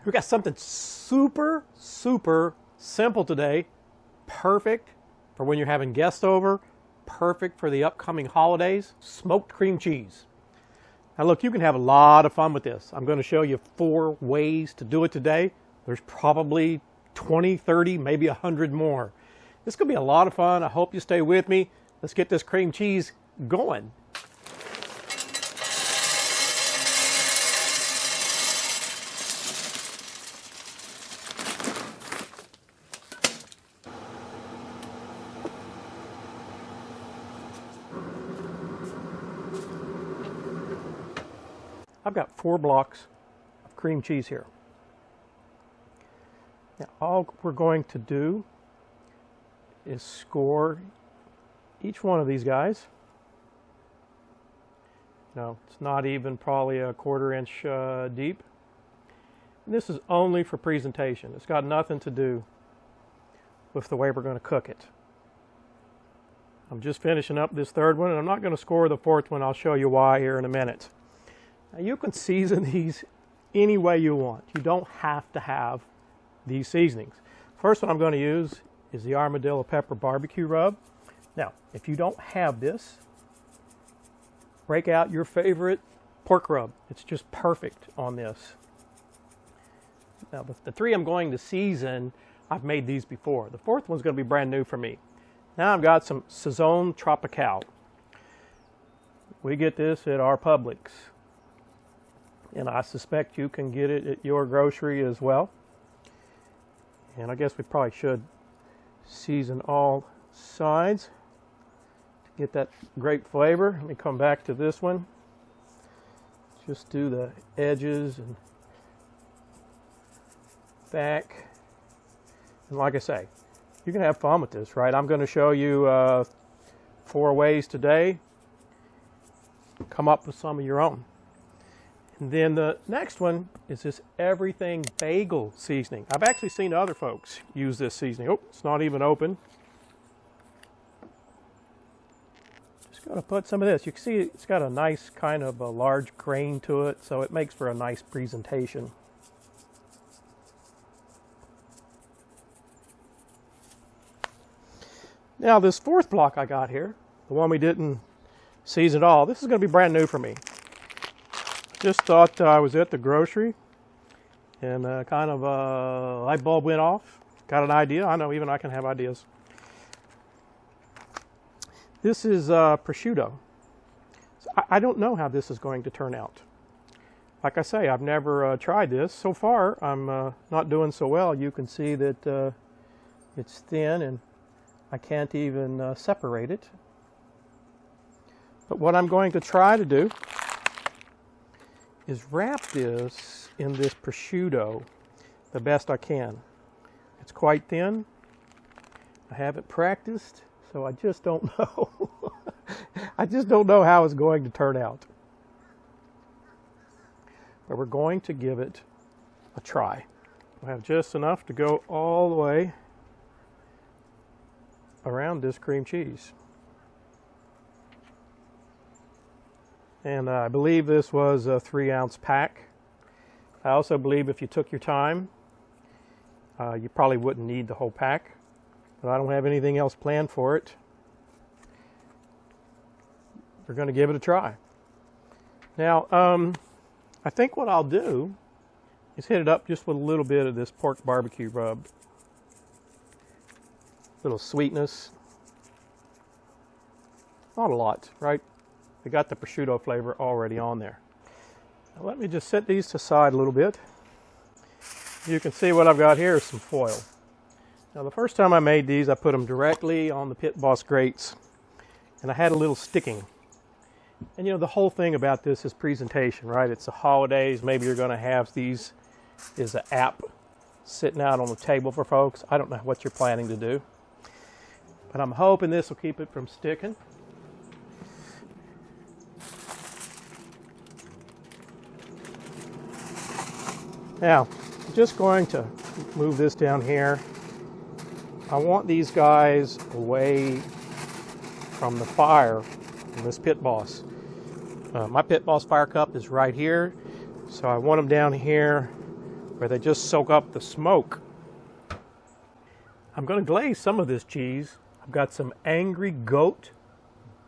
We got something super simple today. Perfect for when you're having guests over. Perfect for the upcoming holidays. Smoked cream cheese. Now look, you can have a lot of fun with this. I'm going to show you 4 ways to do it today. There's probably 20, 30, maybe 100 more. This is going to be a lot of fun. I hope you stay with me. Let's get this cream cheese going. I've got 4 blocks of cream cheese here. Now, all we're going to do is score each one of these guys. Now, it's not even probably a 1/4 inch deep. And this is only for presentation. It's got nothing to do with the way we're going to cook it. I'm just finishing up this 3rd one, and I'm not going to score the 4th one. I'll show you why here in a minute. Now, you can season these any way you want. You don't have to have these seasonings. First one I'm going to use is the Armadillo pepper barbecue rub. Now, if you don't have this, break out your favorite pork rub. It's just perfect on this. Now, the 3 I'm going to season, I've made these before. The 4th one's going to be brand new for me. Now I've got some Saison Tropical. We get this at our Publix, and I suspect you can get it at your grocery as well. And I guess we probably should season all sides to get that great flavor. Let me come back to this one. Just do the edges and back. And like I say, you can have fun with this, right? I'm going to show you 4 ways today. Come up with some of your own. And then the next one is this everything bagel seasoning. I've actually seen other folks use this seasoning. Oh, it's not even open. Just going to put some of this. You can see it's got a nice kind of a large grain to it, so it makes for a nice presentation. Now this 4th block I got here, the one we didn't season at all, this is going to be brand new for me. Just thought I was at the grocery and kind of a light bulb went off. Got an idea. I know even I can have ideas. This is prosciutto. So I don't know how this is going to turn out. Like I say, I've never tried this. So far, I'm not doing so well. You can see that it's thin and I can't even separate it. But what I'm going to try to do is wrap this in this prosciutto the best I can. It's quite thin. I haven't practiced, so I just don't know. I just don't know how it's going to turn out. But we're going to give it a try. I have just enough to go all the way around this cream cheese. And I believe this was a 3-ounce pack. I also believe if you took your time, you probably wouldn't need the whole pack. But I don't have anything else planned for it. We're going to give it a try. Now, I think what I'll do is hit it up just with a little bit of this pork barbecue rub. Little sweetness. Not a lot, right? We got the prosciutto flavor already on there. Now let me just set these to the side a little bit. You can see what I've got here is some foil. Now the first time I made these, I put them directly on the Pit Boss grates, and I had a little sticking. And you know, the whole thing about this is presentation, right? It's the holidays. Maybe you're going to have these as an app sitting out on the table for folks. I don't know what you're planning to do, but I'm hoping this will keep it from sticking. Now, I'm just going to move this down here. I want these guys away from the fire in this Pit Boss. My Pit Boss fire cup is right here, so I want them down here where they just soak up the smoke. I'm going to glaze some of this cheese. I've got some Angry Goat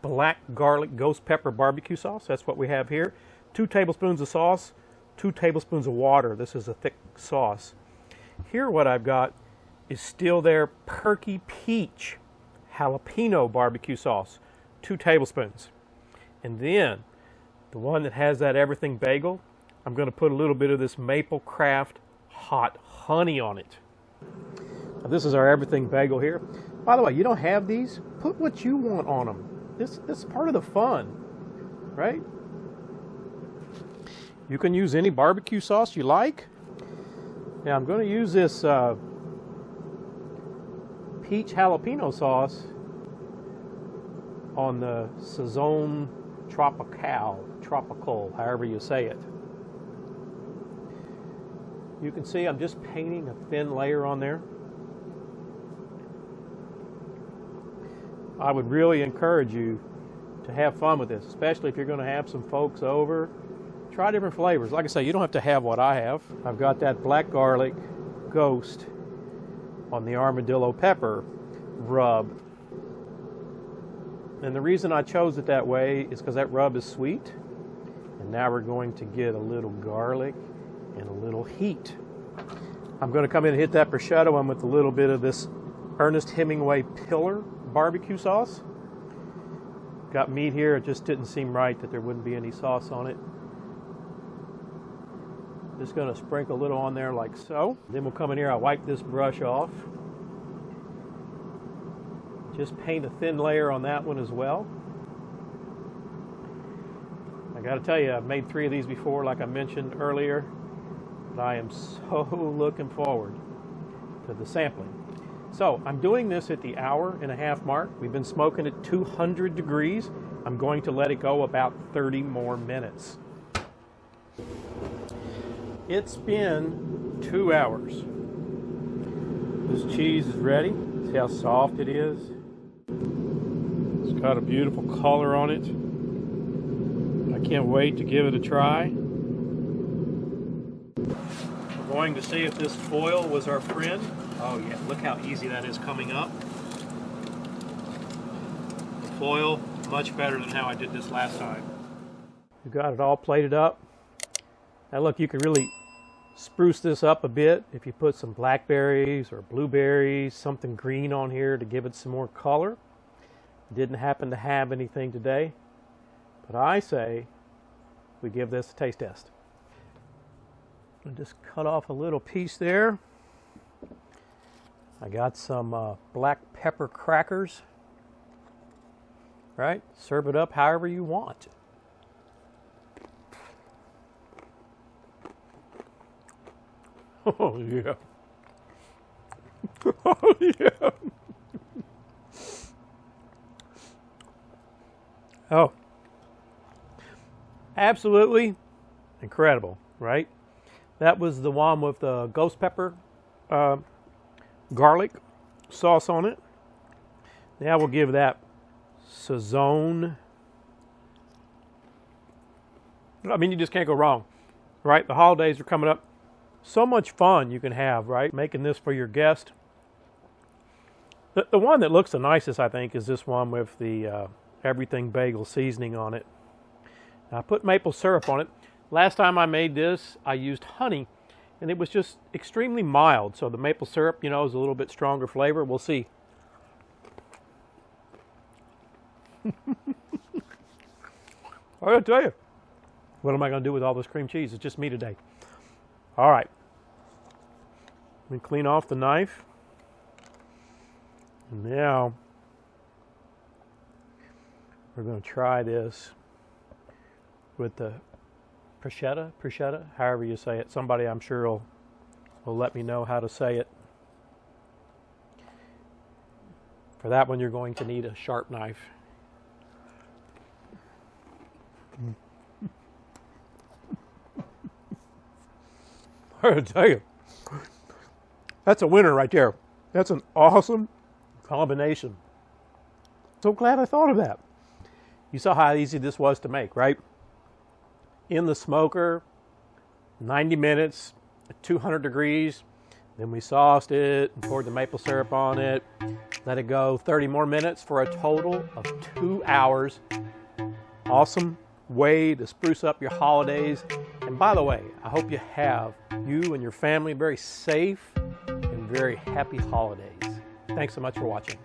black garlic ghost pepper barbecue sauce. That's what we have here. 2 tablespoons of sauce, 2 tablespoons of water. This is a thick sauce. Here what I've got is Still There Perky Peach jalapeno barbecue sauce, 2 tablespoons. And then the one that has that everything bagel, I'm going to put a little bit of this Maple Craft hot honey on it. Now, this is our everything bagel here. By the way, you don't have these, put what you want on them. This is part of the fun, right? You can use any barbecue sauce you like. Now I'm going to use this peach jalapeno sauce on the Sazon tropical, however you say it. You can see I'm just painting a thin layer on there. I would really encourage you to have fun with this, especially if you're going to have some folks over. Try different flavors. Like I say, you don't have to have what I have. I've got that black garlic ghost on the Armadillo pepper rub. And the reason I chose it that way is because that rub is sweet. And now we're going to get a little garlic and a little heat. I'm going to come in and hit that prosciutto one with a little bit of this Ernest Hemingway Pilar barbecue sauce. Got meat here. It just didn't seem right that there wouldn't be any sauce on it. Just going to sprinkle a little on there like so. Then we'll come in here. I'll wipe this brush off. Just paint a thin layer on that one as well. I got to tell you, I've made 3 of these before, like I mentioned earlier. But I am so looking forward to the sampling. So I'm doing this at the 1.5-hour mark. We've been smoking at 200 degrees. I'm going to let it go about 30 more minutes. It's been 2 hours. This cheese is ready. See how soft it is? It's got a beautiful color on it. I can't wait to give it a try. We're going to see if this foil was our friend. Oh yeah, look how easy that is coming up. The foil, much better than how I did this last time. You got it all plated up. Now look, you can really spruce this up a bit if you put some blackberries or blueberries, something green on here to give it some more color. Didn't happen to have anything today, but I say we give this a taste test. I'll just cut off a little piece there. I got some black pepper crackers. Right? Serve it up however you want. Oh yeah. Oh yeah. Oh. Absolutely incredible, right? That was the one with the ghost pepper garlic sauce on it. Now we'll give that Sazon. I mean, you just can't go wrong, right? The holidays are coming up. So much fun you can have, right? Making this for your guest. The one that looks the nicest, I think, is this one with the everything bagel seasoning on it. Now, I put maple syrup on it. Last time I made this, I used honey, and it was just extremely mild. So the maple syrup, you know, is a little bit stronger flavor. We'll see. I gotta tell you, what am I gonna do with all this cream cheese? It's just me today. All right. Let me clean off the knife. And now we're going to try this with the prosciutto, however you say it. Somebody I'm sure will let me know how to say it. For that one, you're going to need a sharp knife. I gotta tell you, that's a winner right there. That's an awesome combination. So glad I thought of that. You saw how easy this was to make, right? In the smoker, 90 minutes, at 200 degrees. Then we sauced it and poured the maple syrup on it. Let it go 30 more minutes for a total of 2 hours. Awesome way to spruce up your holidays. And by the way, I hope you and your family very safe and very happy holidays. Thanks so much for watching.